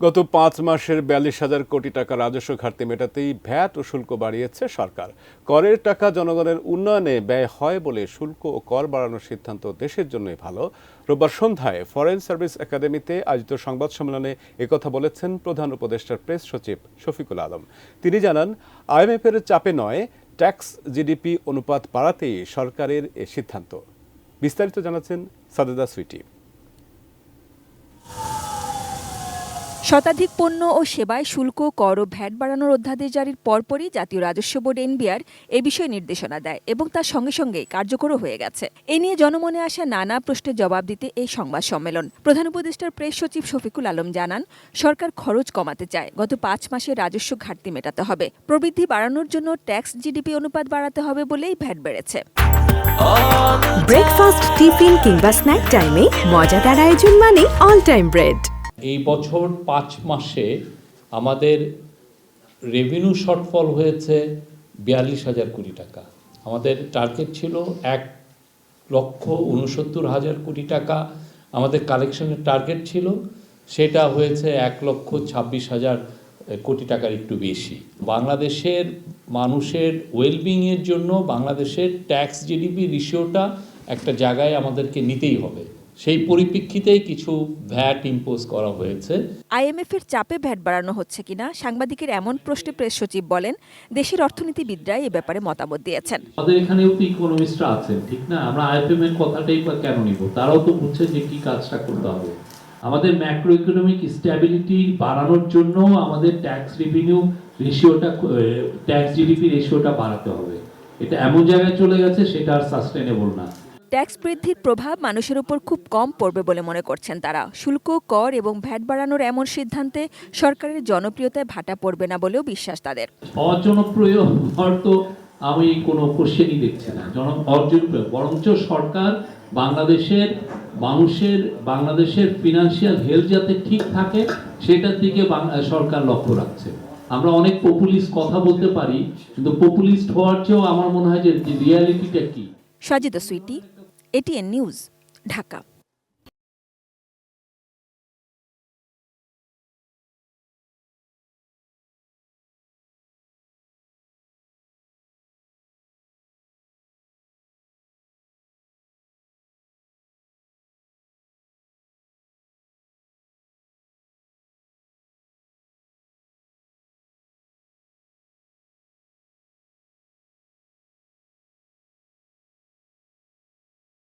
গত ৫ মাসের ৪২,০০০ কোটি টাকা রাজস্ব ঘাটতি মেটাতেই ভ্যাট ও শুল্ক বাড়িয়েছে সরকার। করের টাকা জনগণের উন্নয়নে ব্যয় হয় বলে শুল্ক ও কর বাড়ানোর সিদ্ধান্ত দেশের জন্যই ভালো। রোববার সন্ধ্যায় ফরেন সার্ভিস একাডেমিতে আয়োজিত সংবাদ সম্মেলনে একথা বলেছেন প্রধান উপদেষ্টার প্রেস সচিব শফিকুল আলম। তিনি জানান, আইএমএফের চাপে নয়, ট্যাক্স জিডিপি অনুপাত বাড়াতেই সরকারের এ সিদ্ধান্ত। বিস্তারিত জানাচ্ছেন সাদেদা সুইটি। শতাধিক পণ্য ও সেবায় শুল্ক, কর ও ভ্যাট বাড়ানোর অধ্যাদেশ জারির পরপরই জাতীয় রাজস্ব বোর্ড এনবিআর এ বিষয়ে নির্দেশনা দেয় এবং তার সঙ্গে সঙ্গে কার্যকরও হয়ে গেছে। এ নিয়ে জনমনে আসা নানা প্রশ্নের জবাব দিতে এই সংবাদ সম্মেলন। প্রধান উপদেষ্টার প্রেস সচিব শফিকুল আলম জানান, সরকার খরচ কমাতে চায়, গত ৫ মাসে রাজস্ব ঘাটতি মেটাতে হবে। প্রবৃদ্ধি বাড়ানোর জন্য ট্যাক্স জিডিপি অনুপাত বাড়াতে হবে বলেই ভ্যাট বেড়েছে। ব্রেকফাস্ট, টিফিন কিংবা স্ন্যাক টাইমে মজাদার আয়োজন মানে অল টাইম ব্রেড। এই বছর ৫ মাসে আমাদের রেভিনিউ শর্টফল হয়েছে ৪২,০০০ কোটি টাকা। আমাদের টার্গেট ছিল ১,৬৯,০০০ কোটি টাকা। আমাদের কালেকশনের টার্গেট ছিল, সেটা হয়েছে ১,২৬,০০০ কোটি টাকার একটু বেশি। বাংলাদেশের মানুষের ওয়েলবিংয়ের জন্য বাংলাদেশের ট্যাক্স জিডিপি রেশিওটা একটা জায়গায় আমাদেরকে নিতেই হবে। সেই পরিপ্রেক্ষিতেই কিছু ভ্যাট ইম্পোজ করা হয়েছে। আইএমএফের চাপে ভ্যাট বাড়ানো হচ্ছে কিনা সাংবাদিকের এমন প্রশ্নে প্রেস সচিব বলেন, দেশের অর্থনীতিবিদরা এ ব্যাপারে মতামত দিয়েছেন। আমাদের এখানেও তো ইকোনমিস্টরা আছেন, ঠিক না? আমরা আইএমএফ এর কথাটাই কেন নিব? তারাও তো বুঝছে যে কি কাজটা করতে হবে। আমাদের ম্যাক্রো ইকোনমিক স্ট্যাবিলিটি বাড়ানোর জন্য আমাদের ট্যাক্স রেভিনিউ রেশিওটা, ট্যাক্স জিডিপি রেশিওটা বাড়াতে হবে। এটা এমন জায়গায় চলে গেছে, সেটা আর সাস্টেনেবল না। ট্যাক্স বৃদ্ধির প্রভাব মানুষের উপর খুব কম পড়বে বলে মনে করছেন তারা। শুল্ক, কর এবং ভ্যাট বাড়ানোর এমন সিদ্ধান্তে সরকারের জনপ্রিয়তায় ভাটা পড়বে না বলেও বিশ্বাস তাদের। অজনপ্রিয় হওয়ার তো আমি কোনো কোশ্চেনই দেখছি না। অজনপ্রিয় বরঞ্চ সরকার বাংলাদেশের ফিনান্সিয়াল হেলথ যাতে ঠিক থাকে, সেটার দিকে সরকার লক্ষ্য রাখছে। আমরা অনেক পপুলিস্ট কথা বলতে পারি, কিন্তু পপুলিস্ট হওয়ার চেয়েও আমার মনে হয় যে রিয়ালিটিটা কি। Sajida Sweety, ATN news, Dhaka.